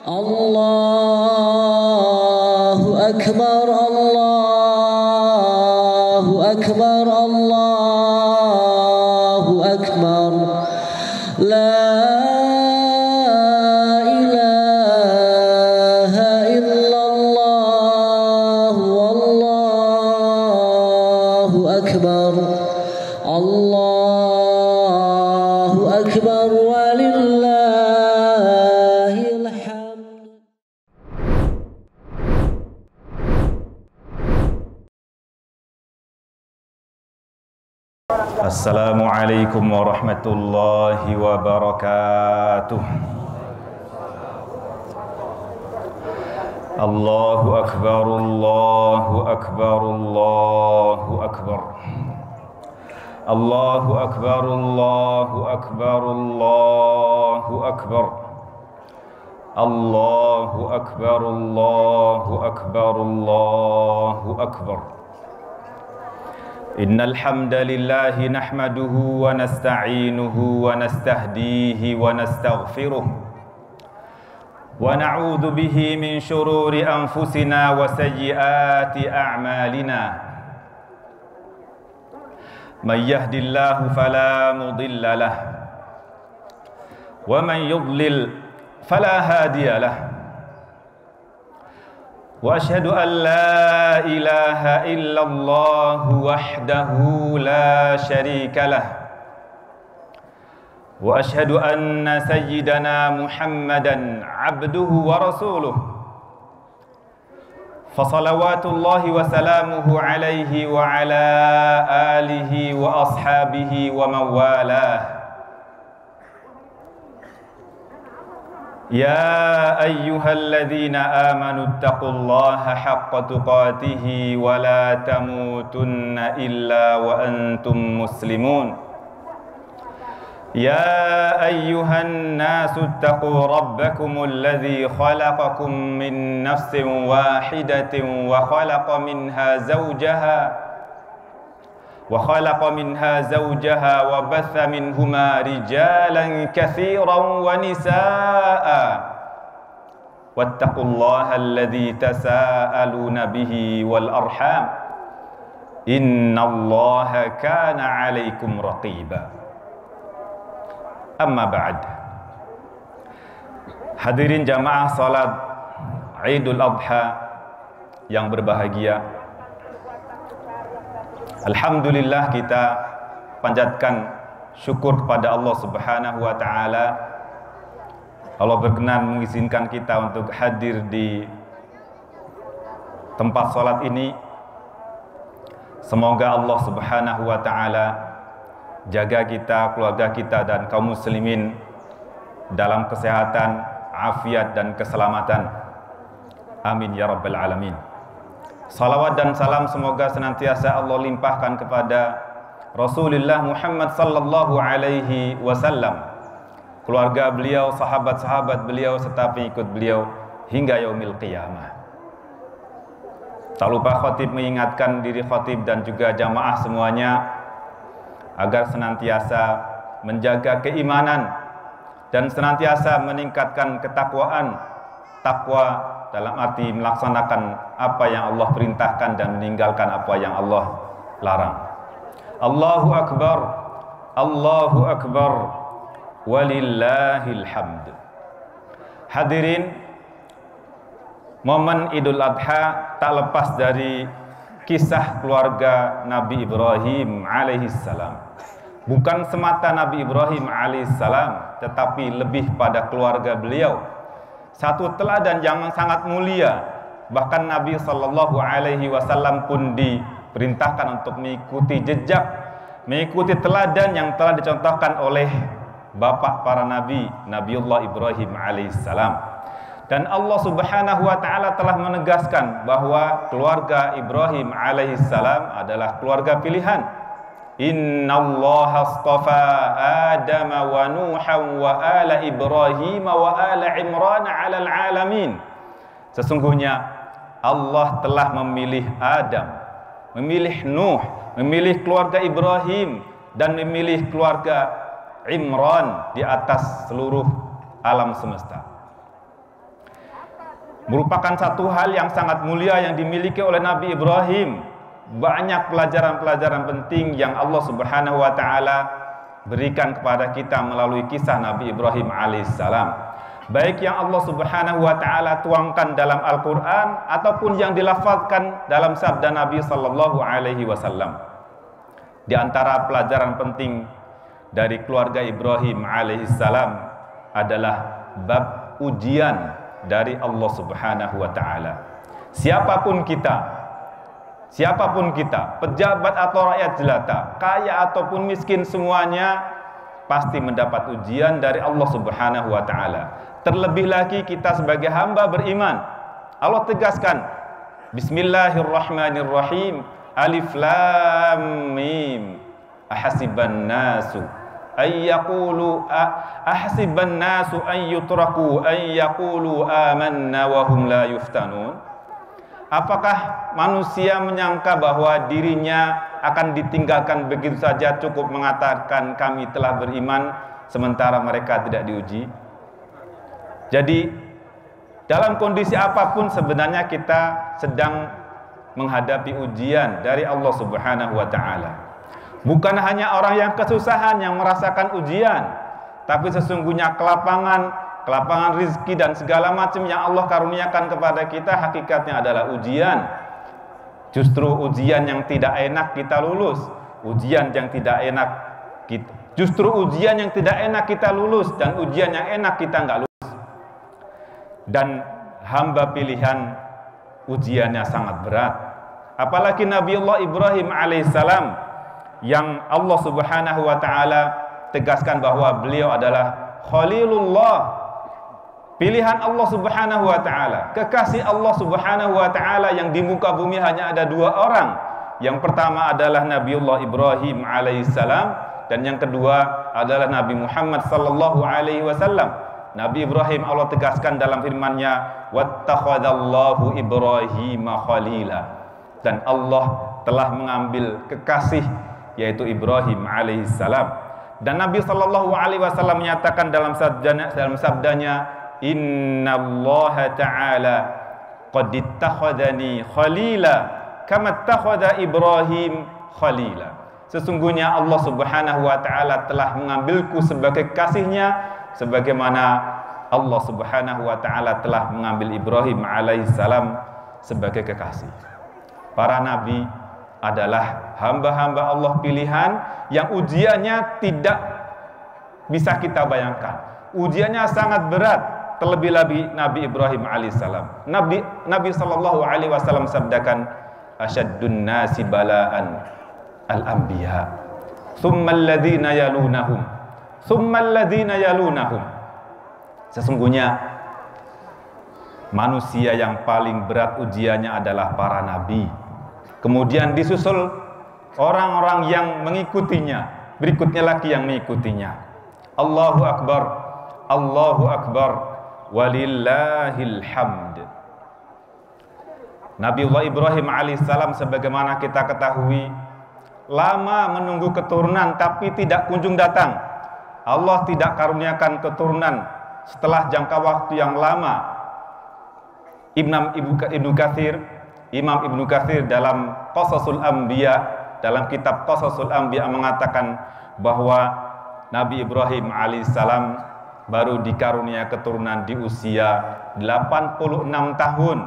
Allahu Akbar, Allahu Akbar, Allahu Akbar. La ilaha illallah, wallahu akbar. Allahu akbar walillahil hamd. Assalamualaikum warahmatullahi wabarakatuh. Allahu akbar, Allahu akbar, Allahu akbar. Allahu akbar, Allahu akbar, Allahu akbar. Allahu akbar, Allahu akbar, Allahu akbar. Innal hamdalillahi nahmaduhu wa nasta'inuhu wa nastahdihi wa nastaghfiruh wa na'udzu bihi min shururi anfusina wa sayyiati a'malina. May yahdihillahu fala mudilla lahu wa man yudlil fala hadiya lahu. Wa asyhadu an la ilaha illallah wahdahu la syarika lah. Wa asyhadu anna sayyidana Muhammadan abduhu wa rasuluh. Fa salawatullahi wa salamuhu alaihi wa ala alihi wa ashabihi wa mawalah. Ya ayyuhalladzina amanu taqullaha haqqa tuqatih wa la tamutunna illa wa antum muslimun. Ya ayyuhan nasu taqu rabbakumul ladzi khalaqakum min nafsin wahidatin wa khalaqa minha zawjaha wa batha minhuma rijalan katsiran wa nisaa'a wattaqullaha alladzi tasaaluna bihi wal arham innallaha kana 'alaikum raqiba. Amma ba'd. Hadirin jamaah salat Idul Adha yang berbahagia, alhamdulillah kita panjatkan syukur kepada Allah Subhanahu wa taala. Allah berkenan mengizinkan kita untuk hadir di tempat salat ini. Semoga Allah Subhanahu wa taala jaga kita, keluarga kita dan kaum muslimin dalam kesehatan, afiat dan keselamatan. Amin ya rabbal alamin. Salawat dan salam semoga senantiasa Allah limpahkan kepada Rasulullah Muhammad sallallahu alaihi wasallam, keluarga beliau, sahabat-sahabat beliau serta pengikut beliau hingga yaumil qiyamah. Tak lupa khatib mengingatkan diri khatib dan juga jamaah semuanya agar senantiasa menjaga keimanan dan senantiasa meningkatkan ketakwaan, takwa dalam arti melaksanakan apa yang Allah perintahkan dan meninggalkan apa yang Allah larang. Allahu akbar, Allahu akbar, walillahil hamd. Hadirin, momen Idul Adha tak lepas dari kisah keluarga Nabi Ibrahim alaihissalam. Bukan semata Nabi Ibrahim alaihissalam, tetapi lebih pada keluarga beliau. Satu teladan yang sangat mulia. Bahkan Nabi sallallahu alaihi wasallam pun diperintahkan untuk mengikuti jejak, mengikuti teladan yang telah dicontohkan oleh bapak para nabi, Nabiullah Ibrahim alaihissalam. Dan Allah Subhanahu wa taala telah menegaskan bahwa keluarga Ibrahim alaihissalam adalah keluarga pilihan. Innallaha astafa Adam wa Nuhan wa ala Ibrahim wa ala Imran 'alal 'alamin. Sesungguhnya Allah telah memilih Adam, memilih Nuh, memilih keluarga Ibrahim dan memilih keluarga Imran di atas seluruh alam semesta. merupakan satu hal yang sangat mulia yang dimiliki oleh Nabi Ibrahim. Banyak pelajaran-pelajaran penting yang Allah Subhanahu wa taala berikan kepada kita melalui kisah Nabi Ibrahim alaihissalam. Baik yang Allah Subhanahu wa taala tuangkan dalam Al-Qur'an ataupun yang dilafazkan dalam sabda Nabi sallallahu alaihi wasallam. Di antara pelajaran penting dari keluarga Ibrahim alaihissalam adalah bab ujian dari Allah Subhanahu wa taala. Siapapun kita, pejabat atau rakyat jelata, kaya ataupun miskin, semuanya pasti mendapat ujian dari Allah Subhanahu wa taala. Terlebih lagi kita sebagai hamba beriman. Allah tegaskan, Bismillahirrahmanirrahim. Alif lam mim. Ahasiban nasu an yutraku an yaqulu amanna wa hum la yuftanun. Apakah manusia menyangka bahwa dirinya akan ditinggalkan begitu saja, cukup mengatakan kami telah beriman, sementara mereka tidak diuji? Jadi dalam kondisi apapun sebenarnya kita sedang menghadapi ujian dari Allah Subhanahu wa taala. Bukan hanya orang yang kesusahan yang merasakan ujian, tapi sesungguhnya kelapangan rizki dan segala macam yang Allah karuniakan kepada kita hakikatnya adalah ujian. Justru ujian yang tidak enak kita lulus, ujian yang tidak enak kita lulus, dan ujian yang enak kita nggak lulus. Dan hamba pilihan ujiannya sangat berat. Apalagi Nabi Allah Ibrahim alaihissalam yang Allah Subhanahu wa taala tegaskan bahwa beliau adalah Khalilullah, pilihan Allah Subhanahu wa taala, kekasih Allah Subhanahu wa taala, yang di muka bumi hanya ada dua orang. Yang pertama adalah Nabiullah Ibrahim alaihissalam, dan yang kedua adalah Nabi Muhammad sallallahu alaihi wasallam. Nabi Ibrahim Allah tegaskan dalam firman-Nya, wattakhadallahu Ibrahima khalila, dan Allah telah mengambil kekasih yaitu Ibrahim alaihissalam. Dan Nabi sallallahu alaihi wasallam menyatakan dalam sabdanya, innallaha ta'ala qad ittakhadhani khalila kama ittakhadha Ibrahim khalila. Sesungguhnya Allah Subhanahu wa taala telah mengambilku sebagai kasihnya, sebagaimana Allah Subhanahu wa taala telah mengambil Ibrahim alaihissalam sebagai kekasih. Para nabi adalah hamba-hamba Allah pilihan yang ujiannya tidak bisa kita bayangkan. Ujiannya sangat berat, terlebih lagi Nabi Ibrahim alaihissalam. Nabi sallallahu alaihi wasallam sabdakan, asyaddun nasi bala'an al-anbiya, thumma alladhina yalunahum, Sesungguhnya manusia yang paling berat ujiannya adalah para nabi. Kemudian disusul orang-orang yang mengikutinya, berikutnya lagi yang mengikutinya. Allahu Akbar, walillahil hamd. Nabiullah Ibrahim alaihissalam sebagaimana kita ketahui lama menunggu keturunan tapi tidak kunjung datang. Allah tidak karuniakan keturunan setelah jangka waktu yang lama. Imam Ibnu Katsir dalam Qasasul Anbiya, dalam kitab Qasasul Anbiya mengatakan bahwa Nabi Ibrahim alaihissalam baru dikarunia keturunan di usia 86 tahun,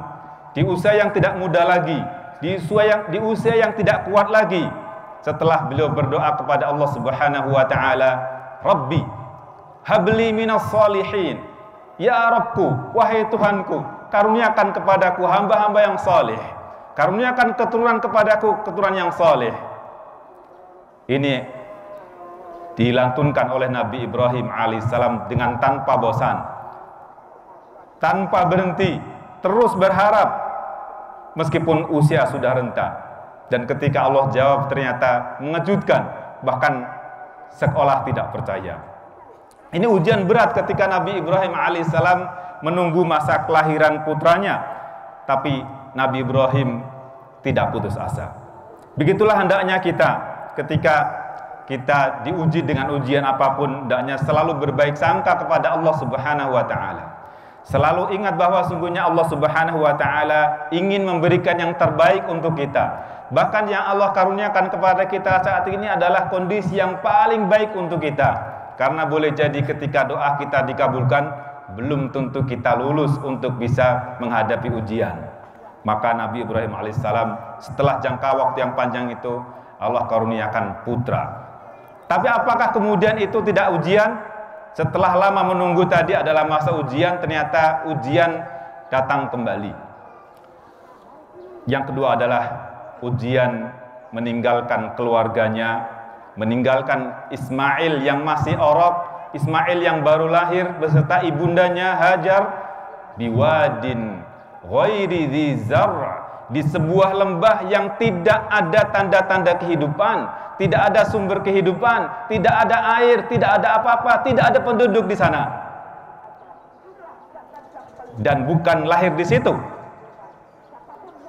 di usia yang tidak muda lagi, di usia yang tidak kuat lagi. Setelah beliau berdoa kepada Allah Subhanahu wa taala, Rabbi habli minas salihin, ya Rabbku, wahai Tuhanku, karuniakan kepadaku hamba-hamba yang saleh, karuniakan keturunan kepadaku keturunan yang saleh. Ini dilantunkan oleh Nabi Ibrahim alaihissalam dengan tanpa bosan, tanpa berhenti, terus berharap meskipun usia sudah renta. Dan ketika Allah jawab ternyata mengejutkan, bahkan seolah tidak percaya. Ini ujian berat ketika Nabi Ibrahim alaihissalam menunggu masa kelahiran putranya, tapi Nabi Ibrahim tidak putus asa. Begitulah hendaknya kita ketika kita diuji dengan ujian apapun, hendaknya selalu berbaik sangka kepada Allah Subhanahu wa taala. Selalu ingat bahwa sungguhnya Allah Subhanahu wa taala ingin memberikan yang terbaik untuk kita. Bahkan yang Allah karuniakan kepada kita saat ini adalah kondisi yang paling baik untuk kita. Karena boleh jadi ketika doa kita dikabulkan, belum tentu kita lulus untuk bisa menghadapi ujian. Maka Nabi Ibrahim alaihissalam setelah jangka waktu yang panjang itu, Allah karuniakan putra. Tapi apakah kemudian itu tidak ujian? Setelah lama menunggu tadi adalah masa ujian, ternyata ujian datang kembali. Yang kedua adalah ujian meninggalkan keluarganya, meninggalkan Ismail yang masih orok, Ismail yang baru lahir beserta ibundanya Hajar, biwadin ghairi dzi zar', di sebuah lembah yang tidak ada tanda-tanda kehidupan, tidak ada sumber kehidupan, tidak ada air, tidak ada apa-apa, tidak ada penduduk di sana. Dan bukan lahir di situ.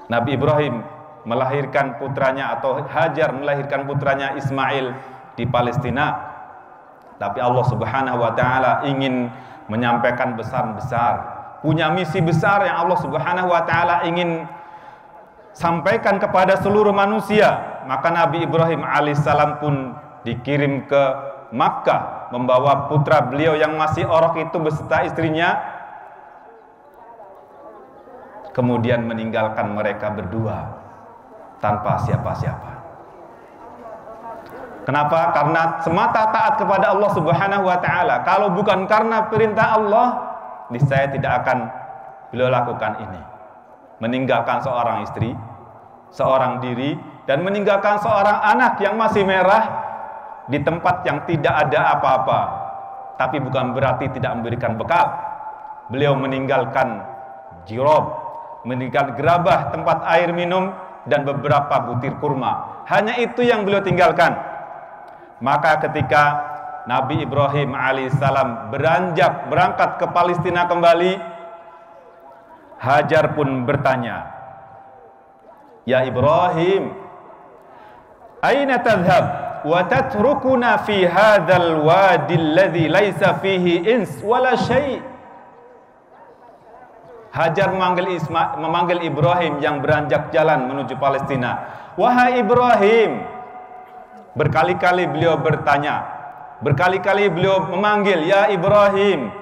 Nabi Ibrahim melahirkan putranya atau Hajar melahirkan putranya Ismail di Palestina. Tapi Allah Subhanahu wa taala ingin menyampaikan besar-besar, punya misi besar yang Allah Subhanahu wa taala ingin sampaikan kepada seluruh manusia. Maka Nabi Ibrahim alaihissalam pun dikirim ke Makkah membawa putra beliau yang masih orok itu beserta istrinya, kemudian meninggalkan mereka berdua tanpa siapa-siapa. Kenapa? Karena semata taat kepada Allah Subhanahu wa taala. Kalau bukan karena perintah Allah, niscaya tidak akan beliau lakukan ini. Meninggalkan seorang istri, seorang diri, dan meninggalkan seorang anak yang masih merah di tempat yang tidak ada apa-apa. Tapi bukan berarti tidak memberikan bekal. Beliau meninggalkan jirob, meninggalkan gerabah tempat air minum, dan beberapa butir kurma. Hanya itu yang beliau tinggalkan. Maka ketika Nabi Ibrahim alaihissalam berangkat ke Palestina kembali, Hajar pun bertanya, "Ya Ibrahim, aina tadhhab wa tatrukuna fi hadzal wadi alladhi laisa fihi ins wala syai'?" Hajar memanggil Ibrahim yang beranjak jalan menuju Palestina. "Wahai Ibrahim." Berkali-kali beliau bertanya, berkali-kali beliau memanggil, "Ya Ibrahim."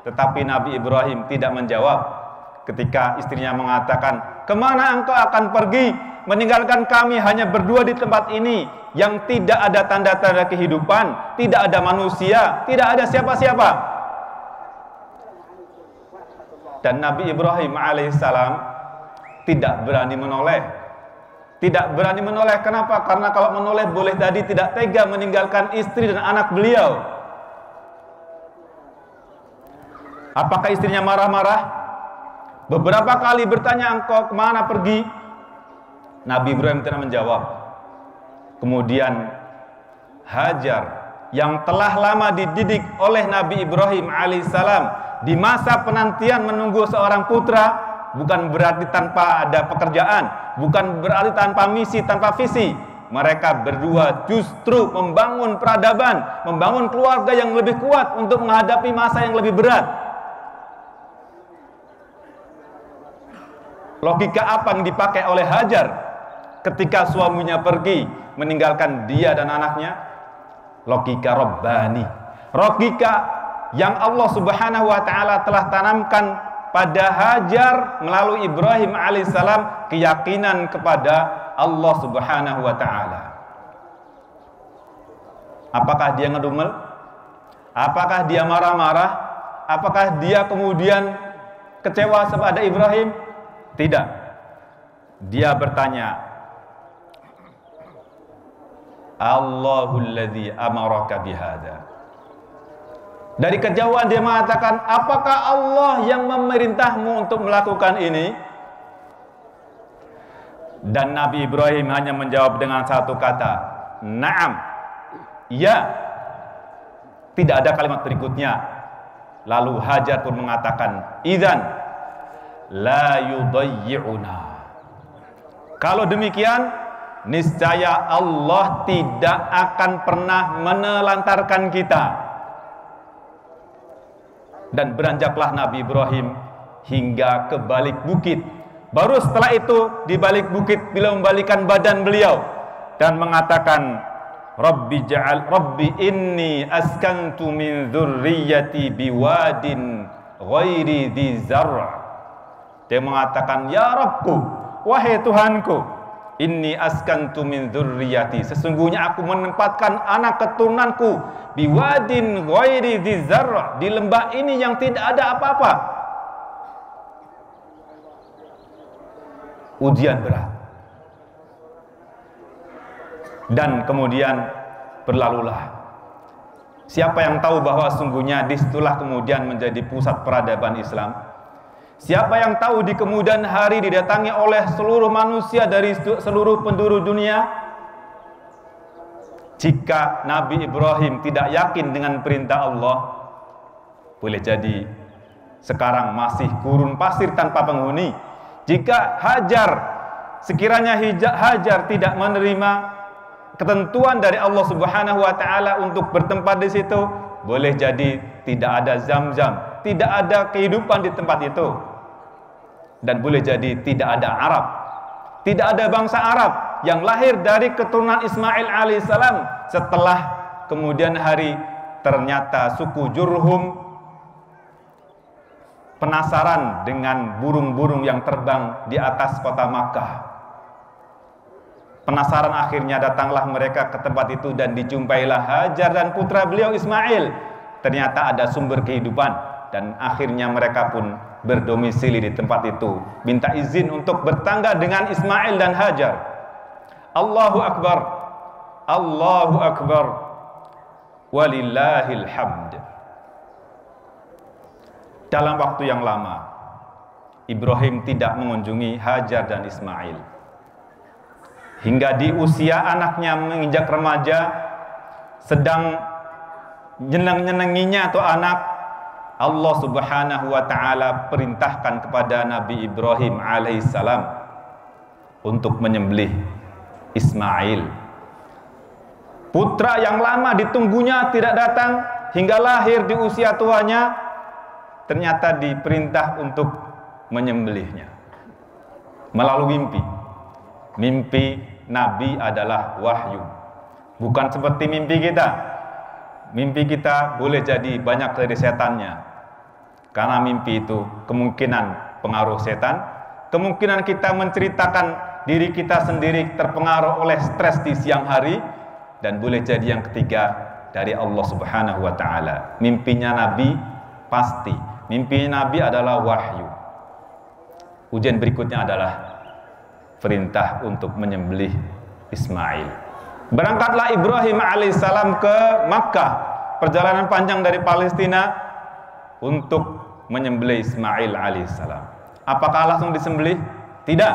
Tetapi Nabi Ibrahim tidak menjawab. Ketika istrinya mengatakan, "Kemana engkau akan pergi? Meninggalkan kami hanya berdua di tempat ini yang tidak ada tanda-tanda kehidupan, tidak ada manusia, tidak ada siapa-siapa." Dan Nabi Ibrahim alaihissalam tidak berani menoleh. Tidak berani menoleh. Kenapa? Karena kalau menoleh boleh jadi tidak tega meninggalkan istri dan anak beliau. Apakah istrinya marah-marah? Beberapa kali bertanya, "Engkau kemana pergi?" Nabi Ibrahim tidak menjawab. Kemudian Hajar yang telah lama dididik oleh Nabi Ibrahim alaihissalam di masa penantian menunggu seorang putra, bukan berarti tanpa ada pekerjaan, bukan berarti tanpa misi, tanpa visi. Mereka berdua justru membangun peradaban, membangun keluarga yang lebih kuat untuk menghadapi masa yang lebih berat. Logika apa yang dipakai oleh Hajar ketika suaminya pergi meninggalkan dia dan anaknya? Logika Rabbani, logika yang Allah Subhanahu wa taala telah tanamkan pada Hajar melalui Ibrahim alaihissalam, keyakinan kepada Allah Subhanahu wa taala. Apakah dia ngedumel? Apakah dia marah-marah? Apakah dia kemudian kecewa kepada Ibrahim? Tidak. Dia bertanya, "Allahul ladzi amaraka bihadza." Dari kejauhan dia mengatakan, "Apakah Allah yang memerintahmu untuk melakukan ini?" Dan Nabi Ibrahim hanya menjawab dengan satu kata, "Na'am." Ya. Tidak ada kalimat berikutnya. Lalu Hajar pun mengatakan, "Idzan la yudayyi'una." Kalau demikian, niscaya Allah tidak akan pernah menelantarkan kita. Dan beranjaklah Nabi Ibrahim hingga ke balik bukit. Baru setelah itu di balik bukit beliau membalikan badan beliau dan mengatakan, Rabbi inni askantu min dzurriyyati biwadin ghairi dzi zar'. Dia mengatakan, ya Rabbku, wahai Tuhanku, inni askantu min dzurriyyati, sesungguhnya aku menempatkan anak keturunanku biwadin ghairi dzi zar', di lembah ini yang tidak ada apa-apa. Ujian berat. Dan kemudian berlalulah. Siapa yang tahu bahwa sungguhnya disitulah kemudian menjadi pusat peradaban Islam? Siapa yang tahu di kemudian hari didatangi oleh seluruh manusia dari seluruh penjuru dunia? Jika Nabi Ibrahim tidak yakin dengan perintah Allah, boleh jadi sekarang masih gurun pasir tanpa penghuni. Jika sekiranya Hajar tidak menerima ketentuan dari Allah Subhanahu wa taala untuk bertempat di situ, boleh jadi tidak ada Zam-Zam, tidak ada kehidupan di tempat itu. Dan boleh jadi tidak ada Arab, tidak ada bangsa Arab yang lahir dari keturunan Ismail alaihissalam. Setelah kemudian hari ternyata suku Jurhum penasaran dengan burung-burung yang terbang di atas kota Makkah. Penasaran, akhirnya datanglah mereka ke tempat itu dan dijumpailah Hajar dan putra beliau Ismail. Ternyata ada sumber kehidupan dan akhirnya mereka pun berdomisili di tempat itu, minta izin untuk bertangga dengan Ismail dan Hajar. Allahu Akbar, Allahu Akbar, walillahil hamd. Dalam waktu yang lama, Ibrahim tidak mengunjungi Hajar dan Ismail. Hingga di usia anaknya menginjak remaja, sedang nyeneng-nyenenginya atau anak, Allah Subhanahu wa taala perintahkan kepada Nabi Ibrahim alaihissalam untuk menyembelih Ismail. Putra yang lama ditunggunya tidak datang hingga lahir di usia tuanya, ternyata diperintah untuk menyembelihnya melalui mimpi. Mimpi Nabi adalah wahyu, bukan seperti mimpi kita. Mimpi kita boleh jadi banyak dari setannya, karena mimpi itu kemungkinan pengaruh setan, kemungkinan kita menceritakan diri kita sendiri terpengaruh oleh stres di siang hari, dan boleh jadi yang ketiga dari Allah Subhanahu wa taala. Mimpinya Nabi pasti, mimpi Nabi adalah wahyu. Ujian berikutnya adalah perintah untuk menyembelih Ismail. Berangkatlah Ibrahim alaihissalam ke Makkah, perjalanan panjang dari Palestina untuk menyembelih Ismail alaihissalam. Apakah langsung disembelih? Tidak.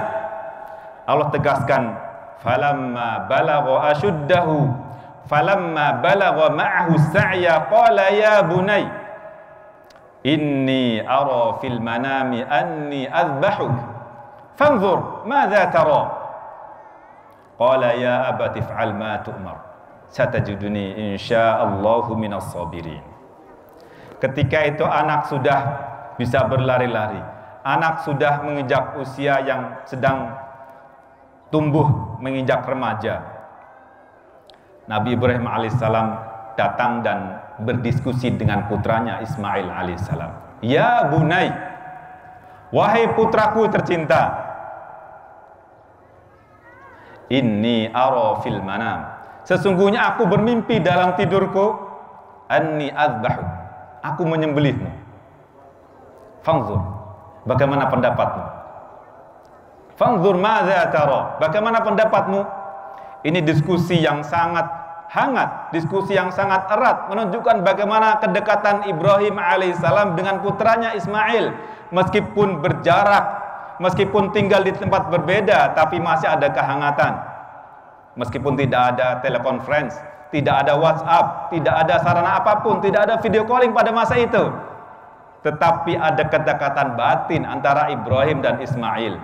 Allah tegaskan, falamma balagha ashuddahu falamma balagha ma'ahu sa'ya qala ya bunay inni ara fil manami anni azbahuk fanzur madza tara. Qala ya abati if'al ma tu'mar satajiduni insyaallahu minas sabirin. Ketika itu anak sudah bisa berlari-lari, anak sudah menginjak usia yang sedang tumbuh, menginjak remaja. Nabi Ibrahim alaihissalam datang dan berdiskusi dengan putranya Ismail alaihissalam. Ya bunai, wahai putraku tercinta, inni ara fil manam, sesungguhnya aku bermimpi dalam tidurku, anni azbahu, aku menyembelihmu. Fanzur, bagaimana pendapatmu? Fanzur madza tara, bagaimana pendapatmu? Ini diskusi yang sangat hangat, diskusi yang sangat erat, menunjukkan bagaimana kedekatan Ibrahim alaihissalam dengan putranya Ismail. Meskipun berjarak, meskipun tinggal di tempat berbeda, tapi masih ada kehangatan. Meskipun tidak ada telekonferensi, tidak ada WhatsApp, tidak ada sarana apapun, tidak ada video calling pada masa itu, tetapi ada kedekatan batin antara Ibrahim dan Ismail.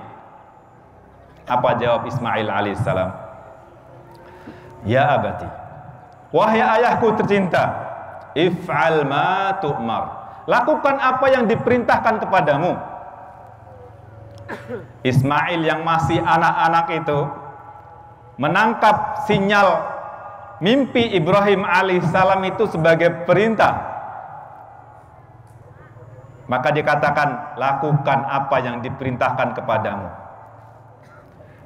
Apa jawab Ismail alaihissalam? Ya abati, wahai ayahku tercinta, if'al ma tu'mar, lakukan apa yang diperintahkan kepadamu. Ismail yang masih anak-anak itu menangkap sinyal mimpi Ibrahim alaihissalam itu sebagai perintah. Maka dikatakan, lakukan apa yang diperintahkan kepadamu.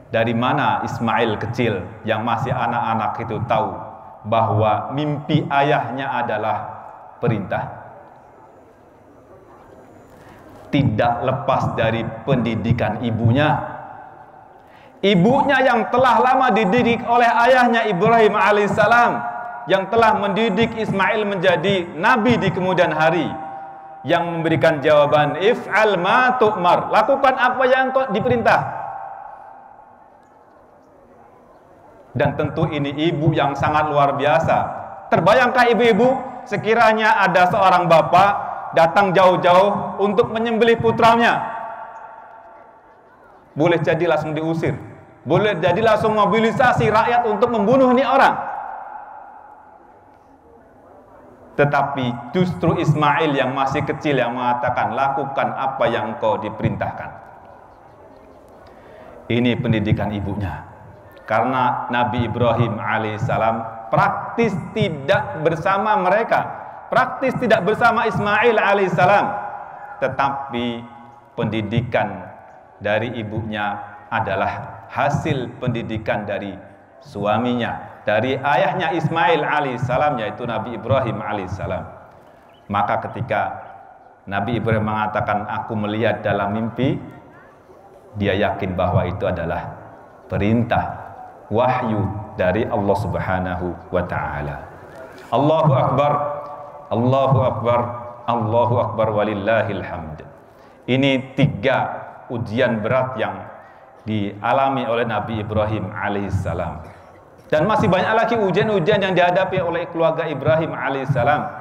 Dari mana Ismail kecil yang masih anak-anak itu tahu bahwa mimpi ayahnya adalah perintah? Tidak lepas dari pendidikan ibunya. Ibunya yang telah lama dididik oleh ayahnya Ibrahim alaihissalam, yang telah mendidik Ismail menjadi nabi di kemudian hari, yang memberikan jawaban, if'al ma tu'mar, lakukan apa yang kau diperintah. Dan tentu ini ibu yang sangat luar biasa. Terbayangkah ibu-ibu sekiranya ada seorang bapak datang jauh-jauh untuk menyembelih putranya? Boleh jadi langsung diusir, boleh jadi langsung mobilisasi rakyat untuk membunuh ini orang. Tetapi justru Ismail yang masih kecil yang mengatakan, lakukan apa yang engkau diperintahkan. Ini pendidikan ibunya. Karena Nabi Ibrahim alaihissalam praktis tidak bersama mereka, praktis tidak bersama Ismail alaihissalam, tetapi pendidikan dari ibunya adalah hasil pendidikan dari suaminya, dari ayahnya Ismail alaihissalam, yaitu Nabi Ibrahim alaihissalam. Maka ketika Nabi Ibrahim mengatakan, aku melihat dalam mimpi, dia yakin bahwa itu adalah perintah, wahyu dari Allah Subhanahu wa ta'ala. Allahu Akbar, Allahu Akbar, Allahu Akbar, walillahil hamd. Ini 3 ujian berat yang dialami oleh Nabi Ibrahim alaihissalam. Dan masih banyak lagi ujian-ujian yang dihadapi oleh keluarga Ibrahim alaihissalam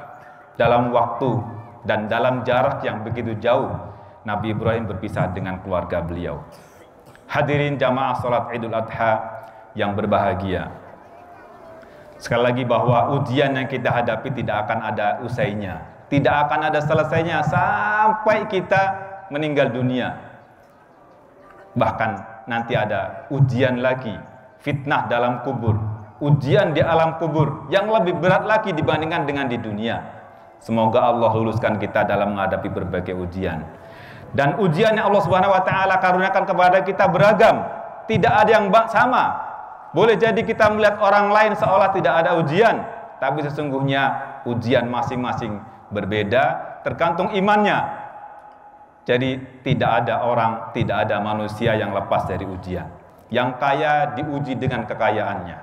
dalam waktu dan dalam jarak yang begitu jauh. Nabi Ibrahim berpisah dengan keluarga beliau. Hadirin jamaah salat Idul Adha yang berbahagia, sekali lagi bahwa ujian yang kita hadapi tidak akan ada usainya, tidak akan ada selesainya sampai kita meninggal dunia. Bahkan nanti ada ujian lagi, fitnah dalam kubur, ujian di alam kubur yang lebih berat lagi dibandingkan dengan di dunia. Semoga Allah luluskan kita dalam menghadapi berbagai ujian. Dan ujian yang Allah Subhanahu wa ta'ala karuniakan kepada kita beragam, tidak ada yang sama. Boleh jadi kita melihat orang lain seolah tidak ada ujian, tapi sesungguhnya ujian masing-masing berbeda tergantung imannya. Jadi tidak ada orang, tidak ada manusia yang lepas dari ujian. Yang kaya diuji dengan kekayaannya,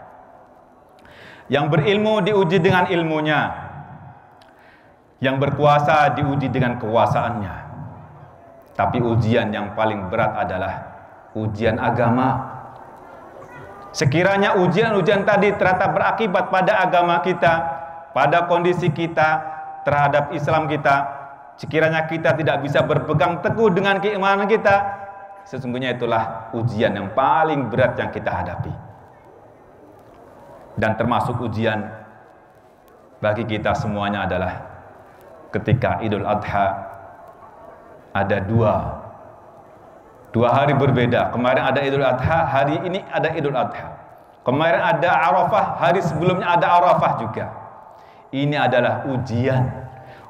yang berilmu diuji dengan ilmunya, yang berkuasa diuji dengan kekuasaannya. Tapi ujian yang paling berat adalah ujian agama. Sekiranya ujian-ujian tadi ternyata berakibat pada agama kita, pada kondisi kita terhadap Islam kita, sekiranya kita tidak bisa berpegang teguh dengan keimanan kita, sesungguhnya itulah ujian yang paling berat yang kita hadapi. Dan termasuk ujian bagi kita semuanya adalah ketika Idul Adha ada dua hari berbeda. Kemarin ada Idul Adha, hari ini ada Idul Adha. Kemarin ada Arafah, hari sebelumnya ada Arafah juga. Ini adalah ujian.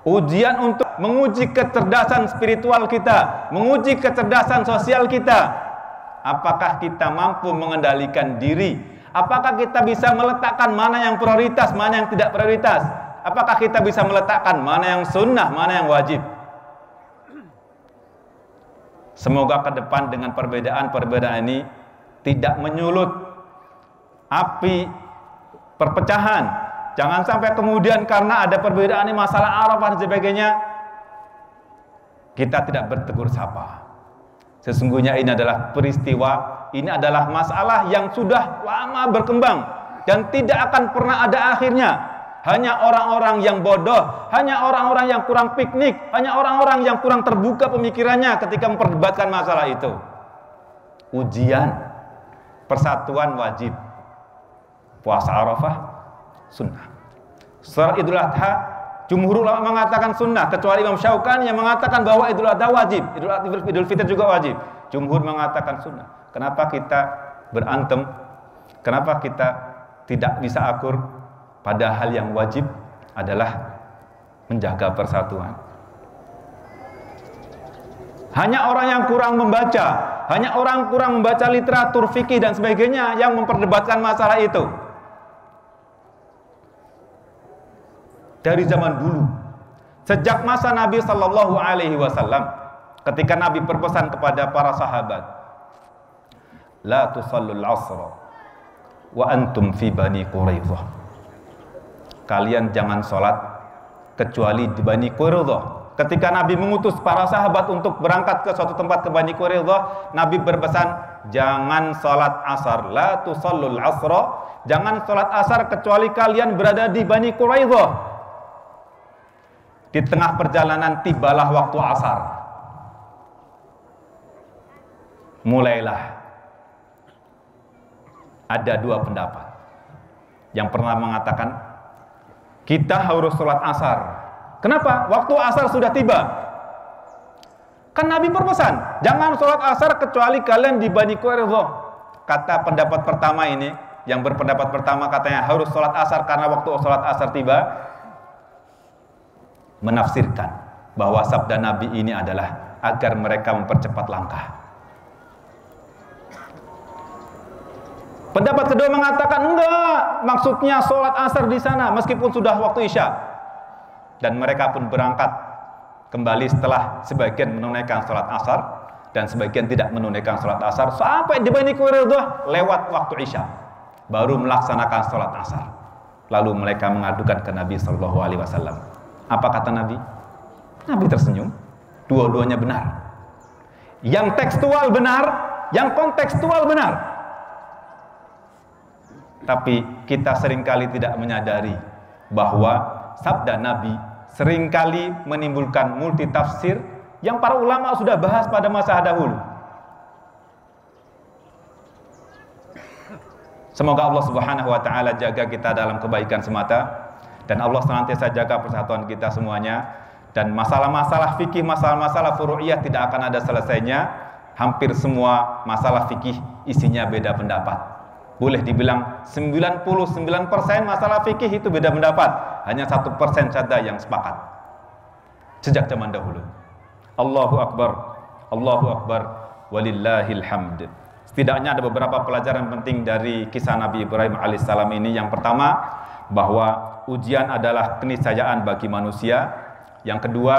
Ujian untuk menguji kecerdasan spiritual kita, menguji kecerdasan sosial kita. Apakah kita mampu mengendalikan diri? Apakah kita bisa meletakkan mana yang prioritas, mana yang tidak prioritas? Apakah kita bisa meletakkan mana yang sunnah, mana yang wajib? Semoga ke depan dengan perbedaan-perbedaan ini tidak menyulut api perpecahan. Jangan sampai kemudian karena ada perbedaan ini, masalah Arafah dan sebagainya, kita tidak bertegur sapa. Sesungguhnya ini adalah peristiwa, ini adalah masalah yang sudah lama berkembang dan tidak akan pernah ada akhirnya. Hanya orang-orang yang bodoh, hanya orang-orang yang kurang piknik, hanya orang-orang yang kurang terbuka pemikirannya ketika memperdebatkan masalah itu. Ujian, persatuan wajib, puasa Arafah sunnah, sholat Idul Adha Jumhur ulama mengatakan sunnah, kecuali Imam Syaukani yang mengatakan bahwa Idul Adha wajib, Idul Fitri juga wajib. Jumhur mengatakan sunnah. Kenapa kita berantem? Kenapa kita tidak bisa akur? Padahal yang wajib adalah menjaga persatuan. Hanya orang yang kurang membaca, hanya orang kurang membaca literatur fikih dan sebagainya yang memperdebatkan masalah itu. Dari zaman dulu, sejak masa Nabi Sallallahu Alaihi Wasallam, ketika Nabi berpesan kepada para sahabat, la tusallul asra wa antum fi Bani Quraidah. Kalian jangan sholat kecuali di Bani Quraidah. Ketika Nabi mengutus para sahabat untuk berangkat ke suatu tempat ke Bani Quraidah, Nabi berpesan, jangan sholat asar, la tusallul asra, jangan sholat asar kecuali kalian berada di Bani Quraidah. Di tengah perjalanan tibalah waktu asar. Mulailah ada dua pendapat. Yang pernah mengatakan kita harus sholat asar. Kenapa? Waktu asar sudah tiba. Kan Nabi berpesan, jangan sholat asar kecuali kalian di Bani Quraidah. Kata pendapat pertama ini, yang berpendapat pertama katanya harus sholat asar karena waktu sholat asar tiba, menafsirkan bahwa sabda Nabi ini adalah agar mereka mempercepat langkah. Pendapat kedua mengatakan enggak, maksudnya sholat asar di sana meskipun sudah waktu isya. Dan mereka pun berangkat kembali setelah sebagian menunaikan sholat asar dan sebagian tidak menunaikan sholat asar sampai di Bani Quraidah lewat waktu isya baru melaksanakan sholat asar. Lalu mereka mengadukan ke Nabi Sallallahu Alaihi Wasallam. Apa kata Nabi? Nabi tersenyum. Dua-duanya benar. Yang tekstual benar, yang kontekstual benar. Tapi kita seringkali tidak menyadari bahwa sabda Nabi seringkali menimbulkan multi tafsir yang para ulama sudah bahas pada masa dahulu. Semoga Allah Subhanahu wa taala jaga kita dalam kebaikan semata. Dan Allah senantiasa jaga persatuan kita semuanya. Dan masalah-masalah fikih, masalah-masalah furu'iyah tidak akan ada selesainya. Hampir semua masalah fikih isinya beda pendapat. Boleh dibilang 99% masalah fikih itu beda pendapat. Hanya 1% saja yang sepakat. Sejak zaman dahulu. Allahu Akbar, Allahu Akbar, walillahil hamd. Setidaknya ada beberapa pelajaran penting dari kisah Nabi Ibrahim alaihissalam ini. Yang pertama, bahwa ujian adalah keniscayaan bagi manusia. Yang kedua,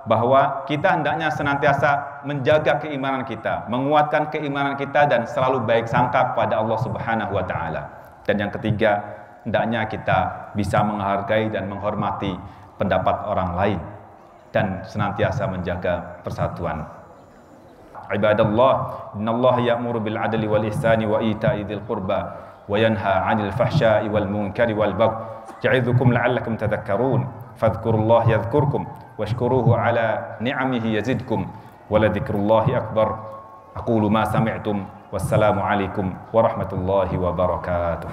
bahwa kita hendaknya senantiasa menjaga keimanan kita, menguatkan keimanan kita dan selalu baik sangka kepada Allah Subhanahu wa taala. Dan yang ketiga, hendaknya kita bisa menghargai dan menghormati pendapat orang lain dan senantiasa menjaga persatuan. Ibadallah, innallaha ya'muru bil 'adli wal ihsani wa ita'i dzil qurba وينهى عن الفحشاء والمنكر والبغي يعظكم لعلكم تذكرون فاذكروا الله يذكركم واشكروه على نعمه يزدكم ولذكر الله أكبر أقول ما سمعتم والسلام عليكم ورحمة الله وبركاته.